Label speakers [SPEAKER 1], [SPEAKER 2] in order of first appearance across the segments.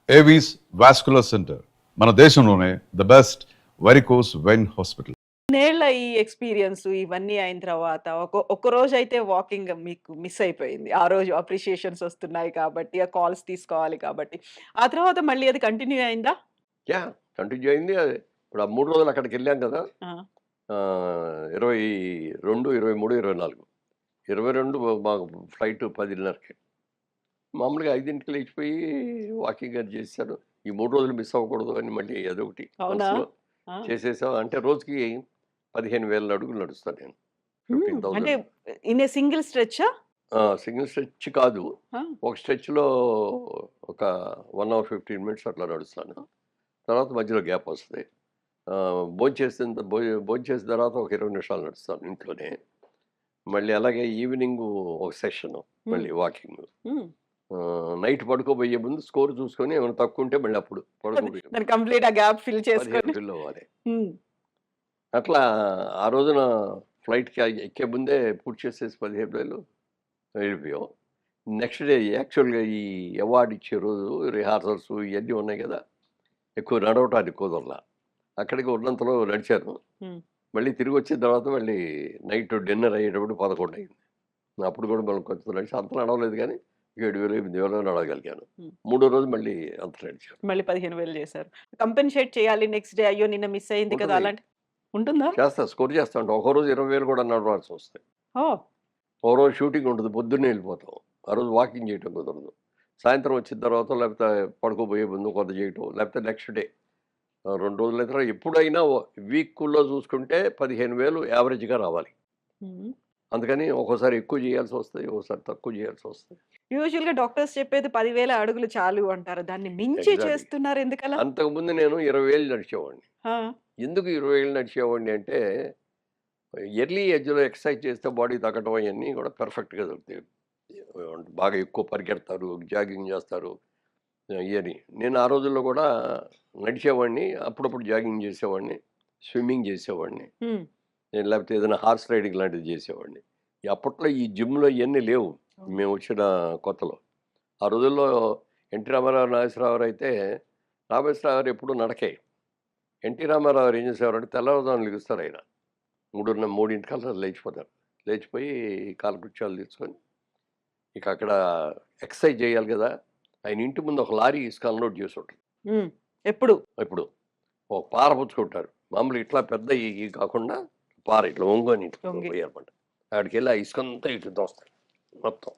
[SPEAKER 1] Avis vascular centre మన దేశంలోనే the best varicose vein hospital.
[SPEAKER 2] ఇన్నేళ్ల ఈ ఎక్స్‌పీరియన్స్ ఇవన్నీ అయిన తర్వాత ఒక్క రోజైతే వాకింగ్ మీకు మిస్ అయిపోయింది. ఆ రోజు అప్రిషియేషన్స్ వస్తున్నాయి కాబట్టి, ఆ కాల్స్ తీసుకోవాలి కాబట్టి. ఆ తర్వాత మళ్ళీ అది కంటిన్యూ అయిందా?
[SPEAKER 3] యాహ్! కంటిన్యూ అయింది. అది ఇప్పుడు ఆ 3 రోజులు అక్కడికెళ్ళాం కదా!
[SPEAKER 2] ఆ!
[SPEAKER 3] 22, 23, 24. 22 మాకు ఫ్లైట్ 10:30కి. మామూలుగా 5కి లేచిపోయి వాకింగ్ అది చేశాను. ఈ 3 రోజులు మిస్ అవ్వకూడదు అని మళ్ళీ అదొకటి
[SPEAKER 2] అవునా?
[SPEAKER 3] మనసులో
[SPEAKER 2] ఆ!
[SPEAKER 3] చేసేసాం. అంటే రోజుకి 15,000 అడుగులు నడుస్తాను నేను.
[SPEAKER 2] అంటే
[SPEAKER 3] 15,000.
[SPEAKER 2] ఇన్ ఏ సింగిల్ స్ట్రెచా?
[SPEAKER 3] సింగిల్ స్ట్రెచ్ కాదు.
[SPEAKER 2] ఆ!
[SPEAKER 3] ఒక స్ట్రెచ్‌లో ఒక 1 అవర్ 15 మినిట్స్ అట్లా నడుస్తాను. తర్వాత మధ్యలో గ్యాప్ వస్తది. భోంచేసిన తర్వాత ఒక 20 నిమిషాలు నడుస్తాను ఇంట్లోనే. మళ్ళీ అలాగే ఈవినింగు ఒక సెషను మళ్ళీ వాకింగు.
[SPEAKER 2] హ్మ్.
[SPEAKER 3] నైట్ పడుకోబోయే ముందు స్కోర్ చూసుకొని ఏమైనా తక్కువుంటే మళ్ళీ అప్పుడు పడుకోబోయే
[SPEAKER 2] దాన్ని కంప్లీట్ ఆ గ్యాప్ ఫిల్
[SPEAKER 3] 15
[SPEAKER 2] చేసుకొని.
[SPEAKER 3] ఫిల్ అవ్వాలి.
[SPEAKER 2] హ్మ్.
[SPEAKER 3] అట్లా ఆ రోజున ఫ్లైట్‌కి ఎక్కే ముందే పూర్తి చేసేసి 15,000 వెళ్ళిపోయాం. నెక్స్ట్ డే యాక్చువల్‌గా ఈ అవార్డ్ ఇచ్చే రోజు రిహార్సల్స్ ఇయన్నీ ఉన్నాయి కదా! ఎక్కువ నడవటానికి కుదరలా. అక్కడికి ఉన్నంతలో నడిచాను.
[SPEAKER 2] హ్మ్.
[SPEAKER 3] మళ్ళీ తిరిగొచ్చిన తర్వాత మళ్ళీ నైట్ డిన్నర్ అయ్యేటప్పుడు 11 అయింది. అప్పుడు కూడా మనం కొంచెం నడిచి అంత నడవలేదు గానీ 7,000, 8,000 నడవగలిగాను.
[SPEAKER 2] హ్మ్.
[SPEAKER 3] మూడో రోజు మళ్ళీ అంత నడిచాను.
[SPEAKER 2] మళ్ళీ 15,000 చేశారు. కంపెన్సేట్ చేయాలి నెక్స్ట్ డే. అయ్యో! నిన్న మిస్ అయింది కదా!
[SPEAKER 3] ఉంటది.
[SPEAKER 2] అలాంటి ఉంటుందా?
[SPEAKER 3] స్కోర్ చేస్తా ఉంటాం. ఒక్కో రోజు 20,000 కూడా నడవాల్సొస్తాయి.
[SPEAKER 2] ఓహ్!
[SPEAKER 3] ఓ రోజు షూటింగ్ ఉంటది. పొద్దున్నే వెళ్ళిపోతాం. ఆ రోజు వాకింగ్ చేయటం కుదరదు. సాయంత్రం వచ్చిన తర్వాత లేకపోతే పడుకోబోయే ముందు కొంత చేయటం. లేకపోతే నెక్స్ట్ డే 2 రోజులైన తర్వాత ఎప్పుడైనా వీక్‌లో చూసుకుంటే 15,000 యావరేజ్‌గా రావాలి.
[SPEAKER 2] హ్మ్.
[SPEAKER 3] అందుకని ఒక్కోసారి ఎక్కువ చేయాల్సొస్తది. ఒక్కోసారి తక్కువ చేయాల్సొస్తది.
[SPEAKER 2] యూజువల్‌గా డాక్టర్స్ చెప్పేది 10,000 అడుగులు చాలు అంటారు. దాన్ని మించి
[SPEAKER 3] ఎగ్జాక్ట్‌లీ.
[SPEAKER 2] చేస్తున్నారు ఎందుకలా?
[SPEAKER 3] అంతకుముందు నేను 20,000 నడిచేవాడిని.
[SPEAKER 2] ఆ!
[SPEAKER 3] ఎందుకు 20,000 నడిచేవాడిని అంటే ఎర్లీ ఏజ్‌లో ఎక్సర్సైజ్ చేస్తే బాడీ తగ్గడం అయన్నీ కూడా పర్ఫెక్ట్‌గా దొరుకుతాయి. బాగా ఎక్కువ పరిగెడతారు, జాగింగ్ చేస్తారు ఇయని. నేను ఆ రోజుల్లో కూడా నడిచేవాడిని. అప్పుడప్పుడు జాగింగ్ చేసేవాడిని. స్విమ్మింగ్ చేసేవాడిని.
[SPEAKER 2] హ్మ్.
[SPEAKER 3] నేను లేకపోతే ఏదైనా హార్స్ రైడింగ్ లాంటిది చేసేవాడిని. అప్పట్లో ఈ జిమ్‌లో ఇయన్నీ లేవు.
[SPEAKER 2] అవును.
[SPEAKER 3] మేము వచ్చిన కొత్తలో. ఆ రోజుల్లో ఎన్టీ రామారావు, నాగేశ్వరరావు అయితే నాగేశ్వరరావు గారు ఎప్పుడూ నడకే. ఎన్టీ రామారావు గారు ఏం చేసేవారంటే తెల్లవారుజామున లెగుస్తారాయన. 3:30కల్లా లేచిపోతారు. లేచిపోయి కాలకృత్యాలు తీర్చుకొని ఇక అక్కడ ఎక్సర్సైజ్ చేయాలి కదా! ఆయన ఇంటి ముందు ఒక లారీ ఇసుక అన్‌లోడ్ చేసుంటది.
[SPEAKER 2] హ్మ్. ఎప్పుడు?
[SPEAKER 3] ఎప్పుడు. ఒక పార పుచ్చుకుంటారు. మామూలుగా ఇట్లా పెద్ద ఇయి కాకుండా పార ఇట్లా ఒంగోని ఇట్లా
[SPEAKER 2] లొంగి.
[SPEAKER 3] పోయనమాట. ఆడికెళ్ళి ఆ ఇసుకంతా ఇటు దోస్తారు. మొత్తం.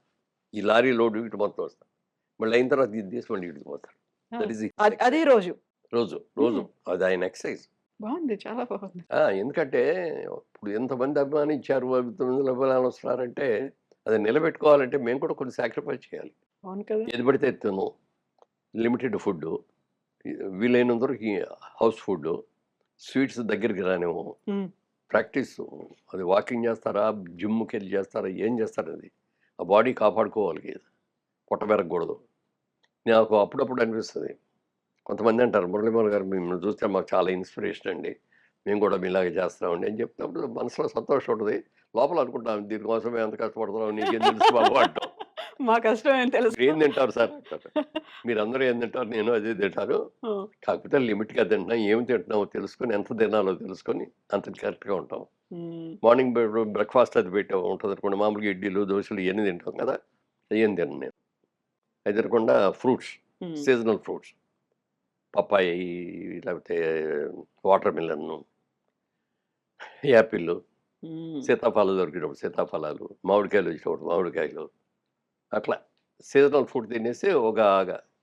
[SPEAKER 3] ఈ లారీ లోడ్ ఇటు మొత్తం వస్తారు. మళ్ళీ అయిన తర్వాత ఇది తీసి మళ్ళీ ఇటు పోతారు.
[SPEAKER 2] ఆ!
[SPEAKER 3] దట్ ఈస్ ది
[SPEAKER 2] అదే
[SPEAKER 3] ఎక్సర్సైజ్.
[SPEAKER 2] రోజు.
[SPEAKER 3] రోజు.
[SPEAKER 2] హ్మ్.
[SPEAKER 3] అది ఆయన ఎక్సర్సైజ్.
[SPEAKER 2] బావుంది. చాలా బావుంది.
[SPEAKER 3] ఎందుకంటే ఇప్పుడు ఎంతమంది అభిమానించారు, ఎంతమంది అభిమానులొస్తున్నారంటే అది నిలబెట్టుకోవాలంటే మేము కూడా కొన్ని సాక్రిఫైస్ చేయాలి.
[SPEAKER 2] అవును కదా!
[SPEAKER 3] ఏది పడితే అది తినము. Limited food. వీలైనంత వరకు ఈ హౌస్ ఫుడ్డు. స్వీట్స్ దగ్గరికి రానివ్వము.
[SPEAKER 2] హ్మ్.
[SPEAKER 3] ప్రాక్టీసు. అది వాకింగ్ చేస్తారా? జిమ్‌కెళ్ళి చేస్తారా? ఏం చేస్తారది? ఆ బాడీ కాపాడుకోవాలి. పొట్ట పెరగకూడదు. నాకు అప్పుడప్పుడు అనిపిస్తది. కొంతమంది అంటారు, "మురళీమోహన్ గారు మిమ్మల్ని చూస్తే మాకు చాలా ఇన్‌స్పిరేషన్ అండి. మేము కూడా మీలాగే చేస్తామండి" అని చెప్పినప్పుడు మనసులో సంతోషం ఉంటది. లోపల అనుకుంటాం దీనికోసం మేము ఎంత కష్టపడుతున్నామో నీకేం తెలుసు బాబు అంటాం.
[SPEAKER 2] మా కష్టం ఏం తెలుసు.
[SPEAKER 3] "మీరేం తింటారు సార్" అంటారు. "మీరందరూ ఏం తింటారు? నేను అదే తింటాను.
[SPEAKER 2] ఆ!
[SPEAKER 3] కాకపోతే లిమిట్‌గా తింటున్నాం. ఏమి తింటున్నామో తెలుసుకొని, ఎంత తినాలో తెలుసుకొని అంత కరెక్ట్‌గా ఉంటాం."
[SPEAKER 2] హ్మ్.
[SPEAKER 3] మార్నింగ్ బ్రేక్‌ఫాస్ట్ అది పెట్టాం ఉంటదనుకోండి. మామూలుగా ఇడ్లీలు, దోసలు ఇయన్నీ తింటాం కదా! అయ్యేం తినను నేను. అయి తినకుండా ఫ్రూట్స్,
[SPEAKER 2] హ్మ్.
[SPEAKER 3] Seasonal fruits. పపాయి లేకపోతే వాటర్ మిలన్ను, యాపిల్లు,
[SPEAKER 2] హ్మ్.
[SPEAKER 3] సీతాఫలాలు దొరికినప్పుడు సీతాఫలాలు, మామిడికాయలు వచ్చినప్పుడు మామిడికాయలు. అట్లా సీజనల్ ఫుడ్ తినేసి ఒక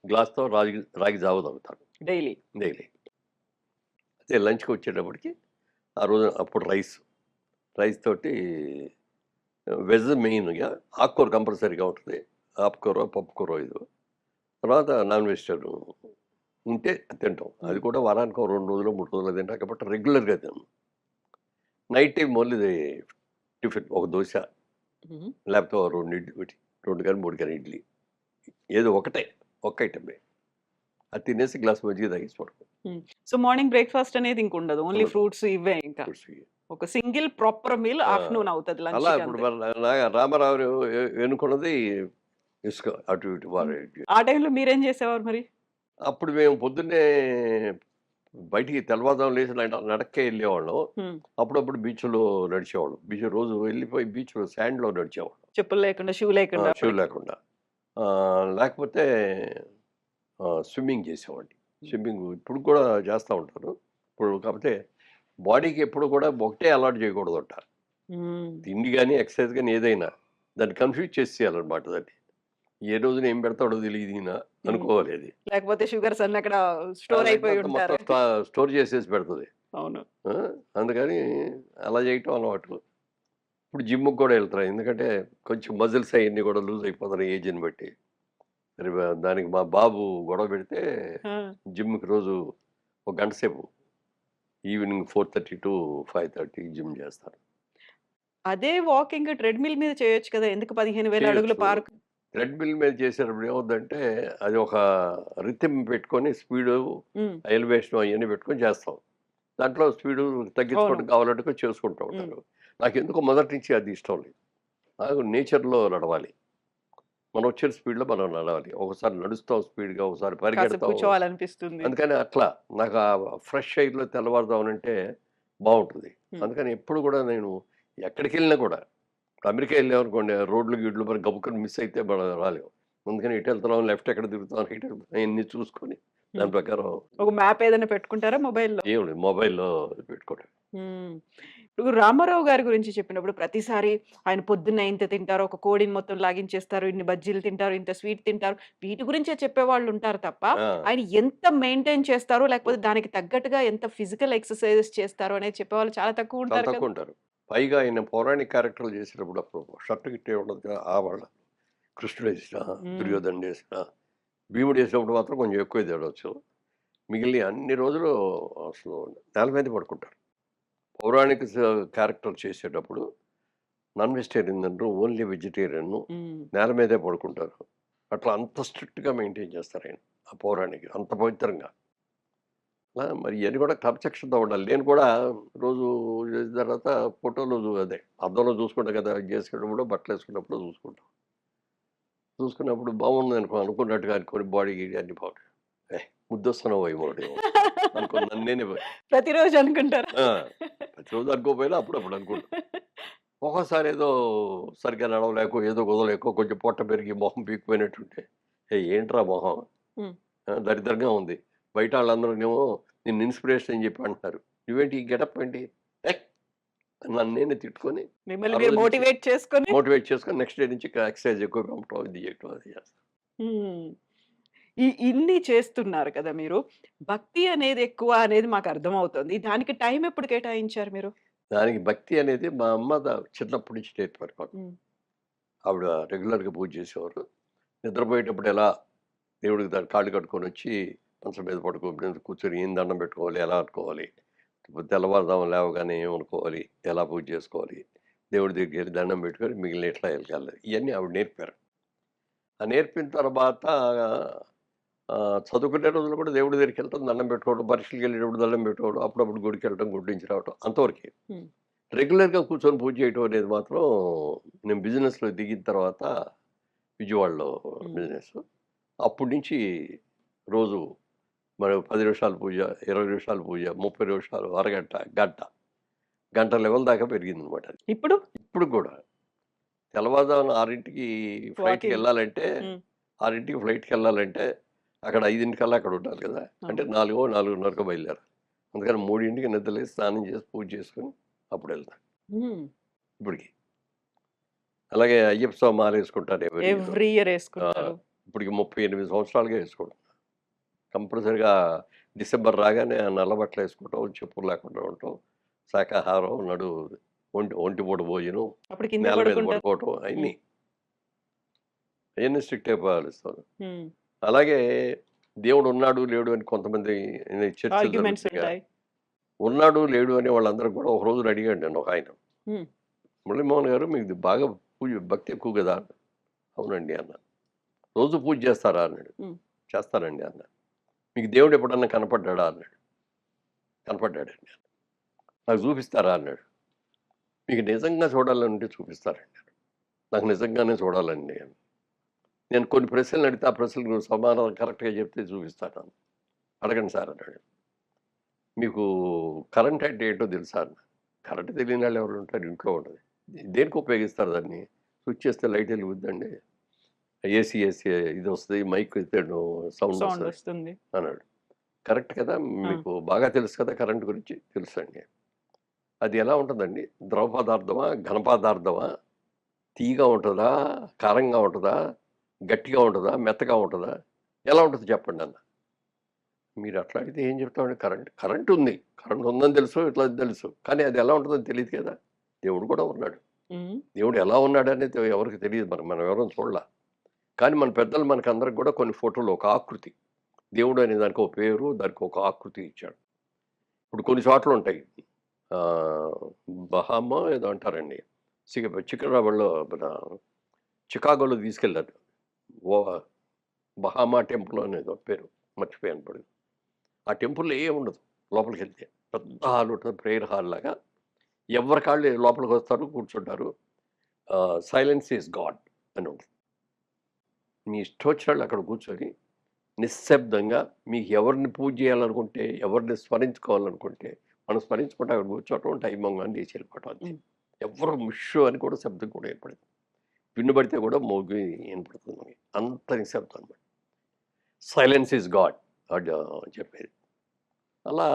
[SPEAKER 3] గ్లాస్‌తో రాగి రాగి జావ తాగుతాను
[SPEAKER 2] డైలీ.
[SPEAKER 3] డైలీ. అదే లంచ్‌కి వచ్చేటప్పటికి ఆ రోజు అప్పుడు రైస్ తోటి వెజ్ మెయిన్‌గా ఆకుకూర కంపల్సరీగా ఉంటది. ఆకుకూర, పప్పుకూర ఏదో. తర్వాత నాన్ వెజిటేరియన్ ఉంటే తింటాం. అది
[SPEAKER 2] హ్మ్.
[SPEAKER 3] కూడా వారానికి ఓ 2 రోజులో, 3 రోజులో తింటాం కాబట్టి రెగ్యులర్‌గా తినను. నైట్ టైమ్ ఓన్లీ టిఫిన్ ఒక దోస
[SPEAKER 2] హ్మ్.
[SPEAKER 3] లేకపోతే ఓ 2 ఇడ్లీ 2 కానీ, 3 కానీ ఇడ్లీ. ఏదో ఒకటే. ఒక్క ఐటమే. అది తినేసి గ్లాస్ మజ్జిగ తాగేసి పడుకో.
[SPEAKER 2] హ్మ్. సో, మార్నింగ్ బ్రేక్‌ఫాస్ట్ అనేది ఇంకుండదు. ఓన్లీ
[SPEAKER 3] ఉండదు.
[SPEAKER 2] ఫ్రూట్స్ ఇవే ఇంకా.
[SPEAKER 3] ఫ్రూట్స్ ఇవి.
[SPEAKER 2] ఒక సింగిల్ ప్రాపర్ మీల్
[SPEAKER 3] ఆ!
[SPEAKER 2] ఆఫ్టర్‌నూన్ అవుతది
[SPEAKER 3] అలా ఇప్పుడు
[SPEAKER 2] లంచ్‌కంతే.
[SPEAKER 3] మన రామారావు ఎన్నుకున్నది ఇసుక అటు ఇటు
[SPEAKER 2] హ్మ్.
[SPEAKER 3] వారేటి.
[SPEAKER 2] ఆ టైంలో మీరేం చేసేవారు మరి?
[SPEAKER 3] అప్పుడు మేము పొద్దున్నే బయటికి తెల్లవారుజామున లేచి నడక్కే వెళ్ళేవాళ్ళం.
[SPEAKER 2] హ్మ్.
[SPEAKER 3] అప్పుడప్పుడు బీచ్‌లో నడిచేవాళ్ళం. బీచ్ రోజు వెళ్ళిపోయి బీచ్‌లో శాండ్‌లో నడిచేవాళ్ళం.
[SPEAKER 2] చెప్పులు లేకుండా, షూ లేకుండా
[SPEAKER 3] షూ
[SPEAKER 2] అప్పటికి.
[SPEAKER 3] లేకుండా. లేకపోతే స్విమ్మింగ్ చేసేవాడిని. స్విమ్మింగ్ ఇప్పుడు కూడా చేస్తా ఉంటాను. ఇప్పుడు కాకపోతే బాడీకి ఎప్పుడు కూడా ఒకటే అలవాటు చేయకూడదట.
[SPEAKER 2] హ్మ్.
[SPEAKER 3] తిండి గాని, ఎక్సర్సైజ్ గాని ఏదైనా దాన్ని కన్‌ఫ్యూజ్ చేసేయాలన్నమాట దాన్ని. ఏ రోజున ఏం పెడతాడో తెలీదు ఈయన
[SPEAKER 2] హ్మ్.
[SPEAKER 3] అనుకోవాలి అది.
[SPEAKER 2] లేకపోతే షుగర్స్ అన్నీ అక్కడ స్టోర్
[SPEAKER 3] లేకపోతే
[SPEAKER 2] అయిపోయి
[SPEAKER 3] అంతా మొత్తం
[SPEAKER 2] ఉంటారు.
[SPEAKER 3] స్టోర్ చేసేసి పెడతది.
[SPEAKER 2] అవును.
[SPEAKER 3] ఆ! అందుకని అలా చేయటం అలవాటు. ఇప్పుడు జిమ్‌కి కూడా ఎళ్తున్నా. ఎందుకంటే కొంచెం మజిల్స్ అయన్నీ కూడా లూజ్ అయిపోతున్నాయి ఏజ్‌ని బట్టి. మరి దానికి మా బాబు గొడవ పెడితే
[SPEAKER 2] ఆ!
[SPEAKER 3] జిమ్‌కి రోజు ఒక గంట సేపు ఈవినింగ్ 4:30-5:30 జిమ్ చేస్తాను.
[SPEAKER 2] అదే వాకింగ్ ట్రెడ్‌మిల్ మీద చేయొచ్చు కదా! ఎందుకు 15,000 అడుగులు
[SPEAKER 3] చేయొచ్చు.
[SPEAKER 2] పార్క్?
[SPEAKER 3] థ్రెడ్‌మిల్ మీద చేసేటప్పుడు ఏమవుద్దంటే అది ఒక రిథమ్ పెట్టుకొని స్పీడు,
[SPEAKER 2] హ్మ్.
[SPEAKER 3] ఎలివేషన్ అయన్నీ పెట్టుకొని చేస్తాం. దాంట్లో స్పీడు
[SPEAKER 2] అవును.
[SPEAKER 3] తగ్గించుకోవడం కావాలంటే కూడా చేసుకుంటూ
[SPEAKER 2] హ్మ్.
[SPEAKER 3] ఉంటారు. నాకెందుకో మొదటి నుంచి అది ఇష్టం లేదు. నాకు నేచర్‌లో నడవాలి. మనం వచ్చిన స్పీడ్‌లో మనం నడవాలి. ఒకసారి నడుస్తాం స్పీడ్‌గా, ఒకసారి
[SPEAKER 2] కాసేపు
[SPEAKER 3] పరిగెడతాం.
[SPEAKER 2] కూర్చోవాలనిపిస్తుంది.
[SPEAKER 3] అందుకని అట్లా నాకు ఆ ఫ్రెష్ ఎయిర్‌లో తెల్లవారుజామునంటే బావుంటది.
[SPEAKER 2] హ్మ్.
[SPEAKER 3] అందుకని ఎప్పుడు కూడా నేను ఎక్కడికెళ్ళినా కూడా అమెరికా ఎళ్ళామనుకోండి రోడ్లు, గీడ్లు మరి గబుక్కన మిస్ అయితే మనం రాలేం. అందుకని ఎటెళ్తున్నాం, లెఫ్ట్ ఎక్కడ తిరుగుతున్నాం, రైట్ అయన్నీ చూసుకొని
[SPEAKER 2] హ్మ్.
[SPEAKER 3] దాని ప్రకారం
[SPEAKER 2] ఒక మ్యాప్ ఏదైనా పెట్టుకుంటారా మొబైల్‌లో?
[SPEAKER 3] ఏం లేదు మొబైల్‌లో పెట్టుకోవటమే.
[SPEAKER 2] హ్మ్. ఇప్పుడు రామారావు గారి గురించి చెప్పినప్పుడు ప్రతిసారి ఆయన పొద్దున్న ఇంత తింటారు, ఒక కోడిని మొత్తం లాగించేస్తారు, ఇన్ని బజ్జీలు తింటారు, ఇంత స్వీట్ తింటారు. వీటి గురించే చెప్పేవాళ్ళుంటారు తప్ప,
[SPEAKER 3] ఆ!
[SPEAKER 2] ఆయన ఎంత మెయింటైన్ చేస్తారో, లేకపోతే దానికి తగ్గట్టుగా ఎంత ఫిజికల్ ఎక్సర్‌సైజెస్ చేస్తారో అనేది చెప్పేవాళ్ళు చాలా
[SPEAKER 3] చాలా
[SPEAKER 2] తక్కువుంటారు కదా!
[SPEAKER 3] తక్కువుంటారు. పైగా ఆయన పౌరాణిక క్యారెక్టర్‌లు చేసేటప్పుడు అప్పుడు షర్ట్ గిట్ట ఉండదు కదా! వాళ్ళ కృష్ణుడేసినా,
[SPEAKER 2] హ్మ్.
[SPEAKER 3] దుర్యోధనుడేసినా, భీముడేసినప్పుడు మాత్రం కొంచెం ఎక్కువే తేడొచ్చు. మిగిలిన అన్ని రోజులు అసలు నేల మీదే పడుకుంటారు. పౌరాణిక క్యారెక్టర్ చేసేటప్పుడు నాన్ వెజిటేరియన్ తినరు. Only vegetarian.
[SPEAKER 2] హ్మ్.
[SPEAKER 3] నేల మీదే పడుకుంటారు. అట్లా అంత స్ట్రిక్ట్‌గా మెయింటైన్ చేస్తారాయన. ఆ పౌరాణిక అంత పవిత్రంగా. మరి ఇయన్నీ కూడా క్రమశిక్షణతో ఉండాలి. నేను కూడా రోజు చేసిన తర్వాత ఫోటోలు అదే అద్దంలో చూసుకుంటా కదా! ఇది చేసేటప్పుడు బట్టలేసుకున్నప్పుడు చూసుకుంటాం. చూసుకున్నప్పుడు బాగుందనుకో అనుకున్నట్టుగా అనుకోని బాడీ గీడీ అన్నీ బాగుంటాయి. ముద్దొస్తున్నావోయ్ మోడేమో అనుకోని నన్ను నేనే
[SPEAKER 2] ప్రతిరోజు అనుకుంటారా?
[SPEAKER 3] ఆ! ప్రతిరోజు అనుకోకపోయినా అప్పుడప్పుడు అనుకుంటా. ఒక్కోసారి ఏదో సరిగ్గా నడవలేకో, ఏదో కుదరలేకో కొంచెం పొట్ట పెరిగి మొహం పీకిపోయినట్టుంటే, ఏంట్రా మొహం
[SPEAKER 2] హ్మ్.
[SPEAKER 3] దరిద్రంగా ఉంది. బయట ఆళ్ళందరూనేమో నిన్ను ఇన్‌స్పిరేషన్ అని చెప్పి అంటున్నారు. నువ్వేంటి ఈ గెటప్ ఏంటి? ఏయ్! నన్ను నేనే తిట్టుకొని,
[SPEAKER 2] మిమ్మల్ని
[SPEAKER 3] ఆ
[SPEAKER 2] మీరు
[SPEAKER 3] రోజు నుంచి
[SPEAKER 2] మోటివేట్ చేసుకొని
[SPEAKER 3] మోటివేట్ చేసుకొని నెక్స్ట్ డే నుంచి ఎక్సర్‌సైజ్ ఎక్కువ పంపటం, ఇది చేయటం అది చేస్తా.
[SPEAKER 2] హ్మ్. ఇన్ని చేస్తున్నారు కదా మీరు. భక్తి అనేది ఎక్కువ అనేది మాకర్థమవుతుంది. దానికి టైం ఎప్పుడు కేటాయించారు మీరు?
[SPEAKER 3] దానికి భక్తి అనేది మా అమ్మ చిన్నప్పటి నుంచి నేర్పారు మాకు.
[SPEAKER 2] హ్మ్.
[SPEAKER 3] ఆవిడ రెగ్యులర్‌గా పూజ చేసేవారు. నిద్రపోయేటప్పుడు ఎలా దేవుడికి కాళ్ళు కట్టుకొనొచ్చి మంచం మీద కూర్చొని ఏం దండం పెట్టుకోవాలి, ఎలా అనుకోవాలి, తెల్లవారుజామున లేవగానే ఏమనుకోవాలి, ఎలా పూజ చేసుకోవాలి, దేవుడి దగ్గరికెళ్ళి దండం పెట్టుకొని మిగిలిన ఎట్లా ఎళ్ళాలి ఇయన్నీ ఆవిడ నేర్పారు. ఆ నేర్పిన తర్వాత చదువుకునే రోజుల్లో కూడా దేవుడి దగ్గరికెళ్ళటం, దండం పెట్టుకోవడం, పరీక్షలకెళ్ళేటప్పుడు దండం పెట్టుకోవడం, అప్పుడప్పుడు గుడికెళ్ళటం, గుడి నుంచి రావటం అంతవరకే.
[SPEAKER 2] హ్మ్.
[SPEAKER 3] రెగ్యులర్‌గా కూర్చొని పూజ చేయటం అనేది మాత్రం నేను బిజినెస్‌లో దిగిన తర్వాత విజయవాడలో
[SPEAKER 2] హ్మ్.
[SPEAKER 3] బిజినెస్. అప్పటి నుంచి రోజు మరి 10 నిమిషాలు పూజ, 20 నిమిషాలు పూజ, 30 నిమిషాలు, అరగంట, గంట. గంట లెవెల్ దాకా పెరిగిందనమాట అది.
[SPEAKER 2] ఇప్పుడు
[SPEAKER 3] ఇప్పుడు కూడా తెల్లవారుజామున 6కి
[SPEAKER 2] వాకింగ్.
[SPEAKER 3] ఫ్లైట్‌కెళ్ళాలంటే
[SPEAKER 2] హ్మ్.
[SPEAKER 3] 6కి ఫ్లైట్‌కెళ్ళాలంటే అక్కడ 5కల్లా అక్కడ ఉండాలి కదా! అంటే
[SPEAKER 2] అవును.
[SPEAKER 3] 4, 4:30కో బయలుదేరాలి. అందుకని 3కి నిద్రలేసి స్నానం చేసి పూజ చేసుకొని అప్పుడెళ్తా
[SPEAKER 2] హ్మ్.
[SPEAKER 3] ఇప్పటికి. అలాగే అయ్యప్ప స్వామి మాలేసుకుంటాను ఎవరీ ఇయర్.
[SPEAKER 2] ఎవ్రీ ఇయర్
[SPEAKER 3] ఆ!
[SPEAKER 2] యేసుకుంటారు.
[SPEAKER 3] ఇప్పటికి 38 సంవత్సరాలుగా ఏసుకుంటున్నా. కంపల్సరీగా డిసెంబర్ రాగానే ఆ నల్ల బట్టలేసుకోవటం, చెప్పులు లేకుండా ఉండటం, శాకాహారం, ఒంటిపూట భోజనం,
[SPEAKER 2] అప్పుడు కిందే
[SPEAKER 3] నేల మీద
[SPEAKER 2] పడుకుంటారు.
[SPEAKER 3] పడుకోవటం
[SPEAKER 2] హ్మ్.
[SPEAKER 3] అయన్నీ స్ట్రిక్ట్‌గా పాటిస్తాను.
[SPEAKER 2] హ్మ్.
[SPEAKER 3] అలాగే దేవుడున్నాడు, లేడు అని కొంతమంది చర్చలు
[SPEAKER 2] ఆర్గ్యుమెంట్స్
[SPEAKER 3] జరుగుతాయిగా.
[SPEAKER 2] ఉంటాయి.
[SPEAKER 3] ఉన్నాడు, లేడు అనే వాళ్ళందరూ కూడా ఒక రోజున అడిగాడు నన్ను ఒకాయన.
[SPEAKER 2] హ్మ్.
[SPEAKER 3] "మురళీమోహన్ గారు మీది బాగా భక్తి ఎక్కువ గదా!" అన్నాడు. "అవునండి" అన్నా. "రోజు పూజ చేస్తారా?" అన్నాడు.
[SPEAKER 2] హ్మ్.
[SPEAKER 3] "చేస్తానండి" అన్నా. "మీకు దేవుడు ఎప్పుడన్నా కనపడ్డాడా?" అన్నాడు. "కనపడ్డాడండి." "నాకు చూపిస్తారా?" అన్నాడు. "మీకు నిజంగా చూడాలనుంటే చూపిస్తానండి." నాకు నిజంగానే చూడాలండి అని. నేను కొన్ని ప్రశ్నలు అడిగితే ఆ ప్రశ్నలకు నువ్వు సమాధానం కరెక్ట్గా చెప్తే చూపిస్తాను. అడగండి సార్ అన్నాడు. మీకు కరెంట్ అంటే ఏంటో తెలుసా అన్న. కరెంట్ తెలియని వాళ్ళు ఎవరు ఉంటారు, ఇంట్లో ఉండదు. దేనికి ఉపయోగిస్తారు దాన్ని? స్విచ్ చేస్తే లైట్ వెలుగుద్దండి, ఏసీ ఇది వస్తుంది, మైక్ సౌండ్
[SPEAKER 2] సౌండ్
[SPEAKER 3] వస్తుంది
[SPEAKER 2] వస్తుంది.
[SPEAKER 3] అన్నాడు. కరెక్ట్ కదా, మీకు బాగా తెలుసు కదా కరెంట్ గురించి. తెలుసండి. అది ఎలా ఉంటుందండి? ద్రవ పదార్థమా, ఘన పదార్థమా, తీయగా ఉంటుందా, కారంగా ఉంటుందా, గట్టిగా ఉంటుందా, మెత్తగా ఉంటుందా, ఎలా ఉంటుంది చెప్పండి అన్న. మీరు అట్లా అడిగితే ఏం చెప్తామండి? కరెంట్ ఉంది, కరెంట్ ఉందని తెలుసు, ఇట్లా తెలుసు, కానీ అది ఎలా ఉంటుందని తెలియదు కదా. దేవుడు కూడా ఉన్నాడు.
[SPEAKER 2] హ్మ్.
[SPEAKER 3] దేవుడు ఎలా ఉన్నాడు అనేది ఎవరికి తెలియదు, మనం ఎవరైనా చూడలా. కానీ మన పెద్దలు మనకు అందరికి కూడా కొన్ని ఫోటోలు, ఒక ఆకృతి, దేవుడు అనే దానికి ఒక పేరు, దానికి ఒక ఆకృతి ఇచ్చాడు. ఇప్పుడు కొన్ని చోట్ల ఉంటాయి, బహామా ఏదో అంటారండి, చికాగోలో మన చికాగోలో తీసుకెళ్ళారు. ఓ బహామా టెంపుల్ అనేదో పేరు, మర్చిపోయాను ఇప్పుడు. ఆ టెంపుల్లో ఏం ఉండదు, లోపలికి వెళ్తే పెద్ద హాల్ ఉంటుంది, ప్రేయర్ హాల్ లాగా. ఎవరి కాళ్ళు లోపలికి వస్తారు, కూర్చుంటారు. సైలెన్స్ ఈజ్ గాడ్ అని ఉంటుంది. మీ ఇష్టం వచ్చిన అక్కడ కూర్చొని నిశ్శబ్దంగా మీకు ఎవరిని పూజ చేయాలనుకుంటే, ఎవరిని స్మరించుకోవాలనుకుంటే మనం స్మరించుకుంటే అక్కడ కూర్చోవటం, టైం అని లేచి వెళ్ళిపోవటం అంతే.
[SPEAKER 2] హ్మ్.
[SPEAKER 3] ఎవరు మిషు అని కూడా శబ్దం కూడా ఏర్పడదు. వినబడితే కూడా మోగి వినపడుతుంది మనకి. అంత నిశ్శబ్దం అనమాట. సైలెన్స్ ఈజ్ గాడ్ అని చెప్పేది. అలా